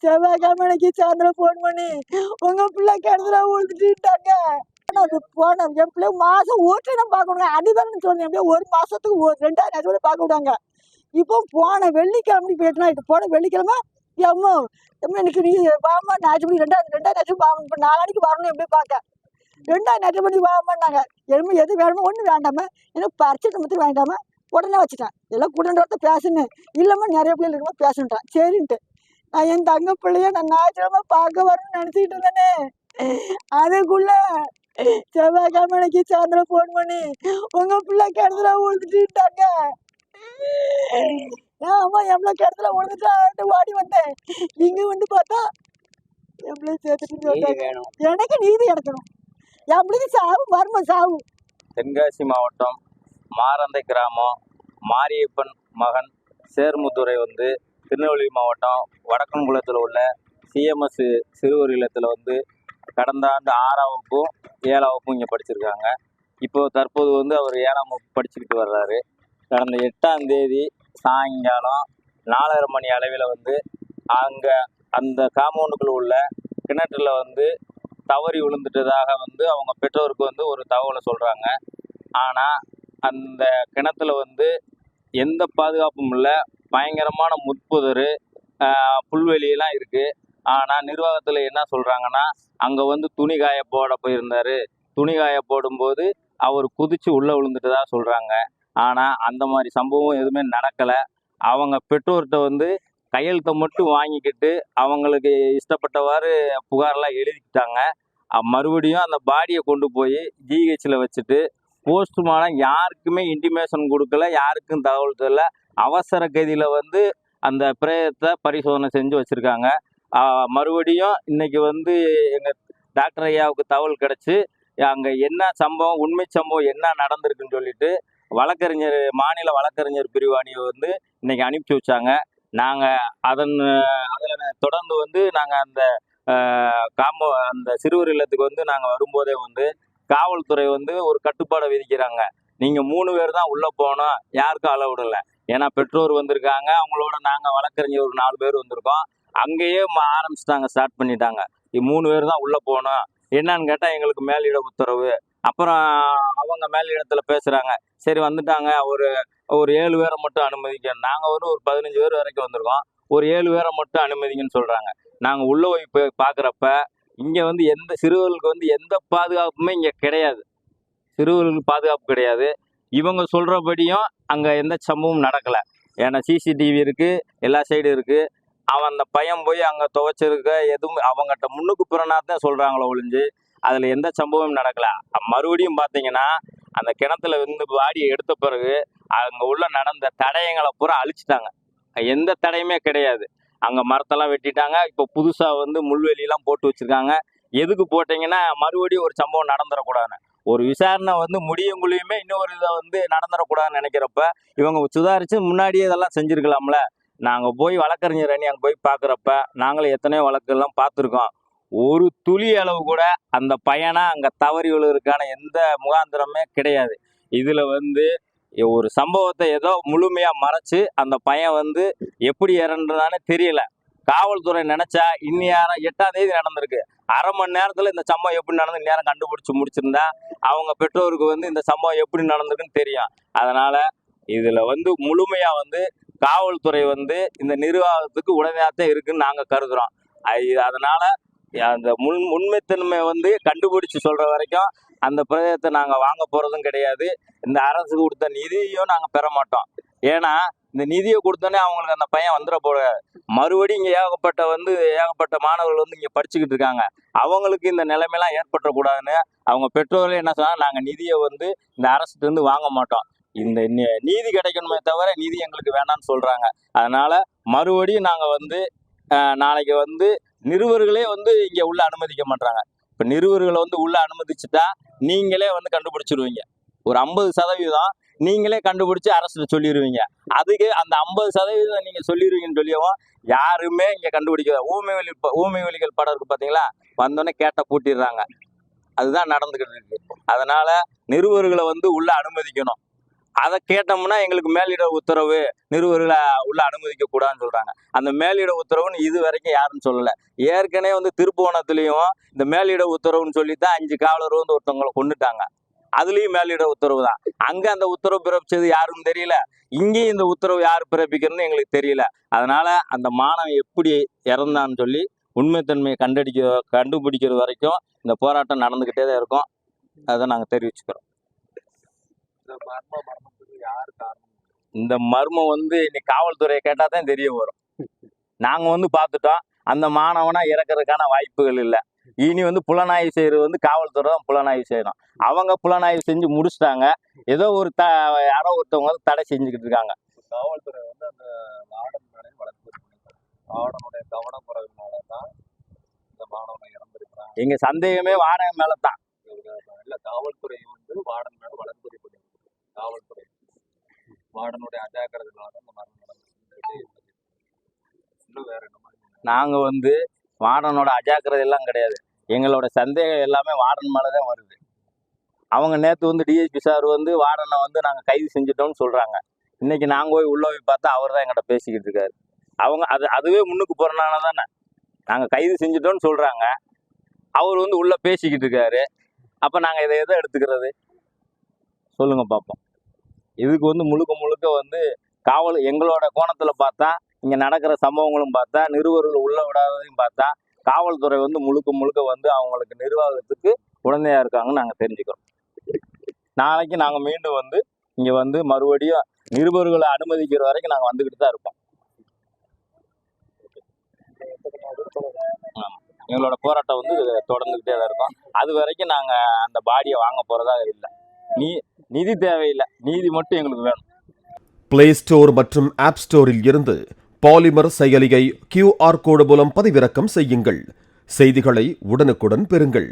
செவ்வாய்க்கிழமைக்கு சாயந்தரம் ஃபோன் பண்ணி உங்க பிள்ளை கிணத்துல விழுந்துட்டாங்க. அது போன என் பிள்ளை மாசம் ஓட்டு நான் பார்க்கணுங்க. அதுதான் சொன்னேன். எப்படியோ ஒரு மாசத்துக்கு 2000 பார்க்க விடாங்க. இப்போ போன வெள்ளிக்கிழமை போயிட்டுனா இது போன வெள்ளிக்கிழமை எம்மோ எம்மோ எனக்கு நீ வாமா ஞாயிற்றுப்படி 2000 வாங்க இப்போ நாளைக்கு வரணும் எப்படி பார்க்க 2000 வாமான்னாங்க. எதுவும் எது வேணுமோ ஒன்றும் வேண்டாம எனக்கு பறிச்சுட்டு மட்டும் வேண்டாம உடனே வச்சுட்டேன். எல்லாம் கூட்டத்தை பேசுனேன். இல்லைம்மா நிறைய பிள்ளைகள் இருக்கும்போது பேசுன்ட்டான். சரின்ட்டு நான் என் தங்க பிள்ளைய நான் ஞாயிற்றுக்கிழமை பார்க்க வரணும்னு நினச்சிக்கிட்டு இருந்தேனே. அதுக்குள்ள செவ்வாய்க்கிழமைக்கு சாயந்தரம் ஃபோன் பண்ணி உங்க பிள்ளை கிணத்துல விழுந்துட்டாங்க. ஆமா எவ்வளோ கிணத்துல விழுந்துட்டான்ட்டு ஓடி வந்தேன். இங்க வந்து பார்த்தா எவ்வளோ சேர்த்துட்டு சொல்றாங்க. எனக்கு நீதி கிடைக்கணும். எவ்வளவு சாவு மர்ம சாவு. தென்காசி மாவட்டம் மாரந்தை கிராமம் மாரியப்பன் மகன் சேர்முத்துறை வந்து திருநெல்வேலி மாவட்டம் வடக்கன்குளத்தில் உள்ள சிஎம்எஸ் சிறுவர் இல்லத்தில் வந்து கடந்த ஆண்டு 6ஆம் வகுப்பும் 7ஆம் வகுப்பும் இங்கே படிச்சிருக்காங்க. இப்போ தற்போது வந்து அவர் 7ஆம் வகுப்பு படிச்சுக்கிட்டு வர்றாரு. கடந்த 8ஆம் தேதி சாயங்காலம் 4:30 மணி அளவில் வந்து அங்கே அந்த காம்பவுண்டுக்குள்ள உள்ள கிணற்றுல வந்து தவறி விழுந்துட்டதாக வந்து அவங்க பெற்றோருக்கு வந்து ஒரு தகவலை சொல்கிறாங்க. ஆனால் அந்த கிணத்துல வந்து எந்த பாதுகாப்பும் இல்லை. பயங்கரமான முட்புதர் புல்வெளியெல்லாம் இருக்குது. ஆனால் நிர்வாகத்தில் என்ன சொல்கிறாங்கன்னா அங்கே வந்து துணி காய போட போயிருந்தார். துணி காய போடும்போது அவர் குதித்து உள்ளே விழுந்துட்டதா சொல்கிறாங்க. ஆனால் அந்த மாதிரி சம்பவம் எதுவுமே நடக்கலை. அவங்க பெற்றோர்கிட்ட வந்து கையெழுத்தை மட்டும் வாங்கிக்கிட்டு அவங்களுக்கு இஷ்டப்பட்டவாறு புகாரெலாம் எழுதிக்கிட்டாங்க. மறுபடியும் அந்த பாடியை கொண்டு போய் ஜிஹெச்சில் வச்சுட்டு போஸ்ட்மார்ட்டம் யாருக்குமே இன்டிமேஷன் கொடுக்கல, யாருக்கும் தகவல் தெரியல. அவசர கதியில் வந்து அந்த பிரேதத்தை பரிசோதனை செஞ்சு வச்சுருக்காங்க. மறுபடியும் இன்னைக்கு வந்து எங்கள் டாக்டர் ஐயாவுக்கு தகவல் கிடச்சி அங்கே என்ன சம்பவம் உண்மை சம்பவம் என்ன நடந்திருக்குன்னு சொல்லிட்டு வழக்கறிஞர் மாநில வழக்கறிஞர் பிரிவாணியை வந்து இன்னைக்கு அனுப்பிச்சி வச்சாங்க. நாங்கள் அதில் தொடர்ந்து வந்து நாங்கள் அந்த அந்த சிறுவர் இல்லத்துக்கு வந்து நாங்கள் வரும்போதே வந்து காவல்துறை வந்து ஒரு கட்டுப்பாடை விதிக்கிறாங்க. நீங்கள் 3 பேர் தான் உள்ளே போகணும், யாருக்கும் அளவு விடலை. ஏன்னா பெற்றோர் வந்திருக்காங்க, அவங்களோட நாங்கள் வழக்கறிஞர் ஒரு 4 பேர் வந்திருக்கோம். அங்கேயே ஆரம்பிச்சிட்டாங்க, ஸ்டார்ட் பண்ணிட்டாங்க. 3 பேர் தான் உள்ளே போகணும். என்னன்னு கேட்டால் எங்களுக்கு மேலிட உத்தரவு. அப்புறம் அவங்க மேலிடத்தில் பேசுகிறாங்க. சரி வந்துட்டாங்க, ஒரு 7 பேரை மட்டும் அனுமதிக்க. நாங்கள் ஒரு 15 பேர் வரைக்கும் வந்திருக்கோம். ஒரு 7 பேரை மட்டும் அனுமதிங்கன்னு சொல்கிறாங்க. நாங்கள் உள்ளே போய் பார்க்குறப்ப இங்கே வந்து எந்த சிறுவர்களுக்கு வந்து எந்த பாதுகாப்புமே இங்கே கிடையாது. சிறுவர்களுக்கு பாதுகாப்பு கிடையாது. இவங்க சொல்கிறபடியும் அங்கே எந்த சம்பவமும் நடக்கலை. ஏன்னா சிசிடிவி இருக்குது, எல்லா சைடும் இருக்குது. அவன் அந்த பையன் போய் அங்கே துவைச்சிருக்க எதுவும் அவங்ககிட்ட முன்னுக்கு பிறனாத்தான் சொல்கிறாங்களோ ஒழிஞ்சு அதில் எந்த சம்பவமும் நடக்கலை. மறுபடியும் பார்த்தீங்கன்னா அந்த கிணத்துல வந்து பாடியை எடுத்த பிறகு அங்கே உள்ள நடந்த தடயங்களை பூரா அழிச்சிட்டாங்க. எந்த தடையுமே கிடையாது. அங்கே மரத்தெல்லாம் வெட்டிட்டாங்க. இப்போ புதுசாக வந்து முள்வெளியெல்லாம் போட்டு வச்சுருக்காங்க. எதுக்கு போட்டிங்கன்னா மறுபடியும் ஒரு சம்பவம் நடந்துடக்கூடாதுன்னு. ஒரு விசாரணை வந்து முடியுங்குள்ளேயுமே இன்னொரு இதை வந்து நடந்துடக்கூடாதுன்னு நினைக்கிறப்ப இவங்க சுதாரித்து முன்னாடியே இதெல்லாம் செஞ்சுருக்கலாம்ல. நாங்கள் போய் வழக்கறிஞர் அணி அங்கே போய் பார்க்குறப்ப நாங்களும் எத்தனையோ வழக்கெல்லாம் பார்த்துருக்கோம். ஒரு துளி அளவு கூட அந்த பையனை அங்கே தவறி விழுவதற்கான எந்த முகாந்திரமே கிடையாது. இதில் வந்து ஒரு சம்பவத்தை ஏதோ முழுமையாக மறைச்சு அந்த பையன் வந்து எப்படி இறந்துனானே தெரியல. காவல்துறை நினைச்சா இன்னும் 8ஆம் தேதி நடந்திருக்கு. அரை மணி நேரத்தில் இந்த சம்பவம் எப்படி நடந்து நேரம் கண்டுபிடிச்சி முடிச்சிருந்தா அவங்க பெற்றோருக்கு வந்து இந்த சம்பவம் எப்படி நடந்திருக்குன்னு தெரியும். அதனால இதில் வந்து முழுமையாக வந்து காவல்துறை வந்து இந்த நிர்வாகத்துக்கு உடனடியாக இருக்குன்னு நாங்கள் கருதுகிறோம். அதனால அந்த உண்மைத்தன்மை வந்து கண்டுபிடிச்சி சொல்கிற வரைக்கும் அந்த பிரதேசத்தை நாங்கள் வாங்க போகிறதும் கிடையாது. இந்த அரசு கொடுத்த நிதியையும் நாங்கள் பெற மாட்டோம். ஏன்னா இந்த நிதியை கொடுத்தோன்னே அவங்களுக்கு அந்த பையன் வந்துட போகிறாரு. மறுபடியும் இங்கே ஏகப்பட்ட மாணவர்கள் வந்து இங்கே படிச்சுக்கிட்டு இருக்காங்க. அவங்களுக்கு இந்த நிலைமையெல்லாம் ஏற்பட்டக்கூடாதுன்னு அவங்க பெற்றோர்களே என்ன சொன்னாங்க, நாங்கள் நிதியை வந்து இந்த அரசுலேருந்து வாங்க மாட்டோம். இந்த நீதி கிடைக்கணுமே தவிர நிதி எங்களுக்கு வேணான்னு சொல்கிறாங்க. அதனால் மறுபடியும் நாங்கள் வந்து நாளைக்கு வந்து நிருபர்களே வந்து இங்கே உள்ள அனுமதிக்க மாட்டாங்க. இப்போ நிருபர்களை வந்து உள்ள அனுமதிச்சுட்டா நீங்களே வந்து கண்டுபிடிச்சிருவீங்க. ஒரு 50% நீங்களே கண்டுபிடிச்சி அரசு சொல்லிடுவீங்க. அதுக்கு அந்த 50% நீங்கள் சொல்லிடுவீங்கன்னு சொல்லியவும் யாருமே இங்கே கண்டுபிடிக்க ஊமை வெளிகள் படம் இருக்குது பார்த்தீங்களா, வந்தோடனே கேட்ட பூட்டிடுறாங்க. அதுதான் நடந்துக்கிட்டு இருக்கு. அதனால நிருபர்களை வந்து உள்ள அனுமதிக்கணும். அதை கேட்டோம்னா எங்களுக்கு மேலிட உத்தரவு நிருபர்களை உள்ள அனுமதிக்க கூடாதுன்னு சொல்றாங்க. அந்த மேலிட உத்தரவுன்னு இது வரைக்கும் யாரும் சொல்லல. ஏற்கனவே வந்து திருப்புவனத்துலயும் இந்த மேலிட உத்தரவுன்னு சொல்லித்தான் 5 காவலர் வந்து ஒருத்தவங்களை கொண்டுட்டாங்க. அதுலயும் மேலிட உத்தரவு தான். அங்க அந்த உத்தரவு பிறப்பிச்சது யாருன்னு தெரியல, இங்கேயும் இந்த உத்தரவு யார் பிறப்பிக்கிறதுன்னு எங்களுக்கு தெரியல. அதனால அந்த மாணவன் எப்படி இறந்தான்னு சொல்லி உண்மைத்தன்மையை கண்டுபிடிக்கிறது வரைக்கும் இந்த போராட்டம் நடந்துகிட்டே தான் இருக்கும். அதை நாங்கள் தெரிவிச்சுக்கிறோம். இந்த மர்மம் வந்து இன்னைக்கு காவல்துறையை கேட்டா தான் தெரிய வரும். நாங்க வந்து பார்த்துட்டோம், அந்த மாணவனா இறக்கிறதுக்கான வாய்ப்புகள் இல்லை. இனி வந்து புலனாய்வு செய்யறது வந்து காவல்துறை தான் புலனாய்வு செய்யணும். அவங்க புலனாய்வு செஞ்சு முடிச்சுட்டாங்க. ஏதோ ஒரு யாரோ ஒருத்தவங்க வந்து தடை செஞ்சுக்கிட்டு இருக்காங்க. காவல்துறை வந்து அந்த வார்டன் மேலே வழக்கு வார்டனுடைய கவனக்குறைவினாலதான் இந்த மாணவனை இறந்திருக்கிறான். எங்க சந்தேகமே வார்டன் மேல தான். இல்ல, காவல்துறை வந்து வார்டன் மேல வழக்கு பதிவு பண்ணிருக்கு. காவல்துறை வார்டனுடைய அஜாக்கிரதையினால இந்த மரணம் நடந்தது. இன்னும் வேற என்ன மாதிரி? நாங்க வந்து வார்டனோட அஜாக்கிரதை எல்லாம் கிடையாது. எங்களோட சந்தேகம் எல்லாமே வார்டன் மேலதான் வருது. அவங்க நேற்று வந்து டிஎஸ்பி சார் வந்து வார்டனை வந்து நாங்க கைது செஞ்சுட்டோம்னு சொல்றாங்க. இன்னைக்கு நாங்க போய் உள்ள போய் பார்த்தா அவர் தான் எங்கிட்ட பேசிக்கிட்டு இருக்காரு. அவங்க அதுவே முன்னுக்கு போறனால தானே நாங்க கைது செஞ்சுட்டோம்னு சொல்றாங்க. அவர் வந்து உள்ள பேசிக்கிட்டு இருக்காரு. அப்ப நாங்க இதை எதை எடுத்துக்கிறது சொல்லுங்க பார்ப்போம். இதுக்கு வந்து முழுக்க வந்து எங்களோட கோணத்துல பார்த்தா, இங்க நடக்கிற சம்பவங்களும் பார்த்தா, நிருபர்கள் உள்ள விடாததையும் பார்த்தா, காவல்துறை வந்து முழுக்க வந்து அவங்களுக்கு நிர்வாகத்துக்கு உடந்தையா இருக்காங்கன்னு நாங்க தெரிஞ்சுக்கிறோம். நாளைக்கு நாங்க மீண்டும் வந்து இங்க வந்து மறுபடியும் நிருபர்களை அனுமதிக்கிற வரைக்கும் நாங்க வந்துகிட்டு தான் இருப்போம். எங்களோட போராட்டம் வந்து தொடர்ந்துகிட்டே தான் இருக்கும். அது வரைக்கும் நாங்க அந்த பாடியை வாங்க போறதா இல்லை. நிதி தேவையில்லை, நீதி மட்டும் எங்களுக்கு வேணும். பிளே ஸ்டோர் மற்றும் ஆப் ஸ்டோரில் இருந்து பாலிமர் செயலியை QR கோடு மூலம் பதிவிறக்கம் செய்யுங்கள். செய்திகளை உடனுக்குடன் பெறுங்கள்.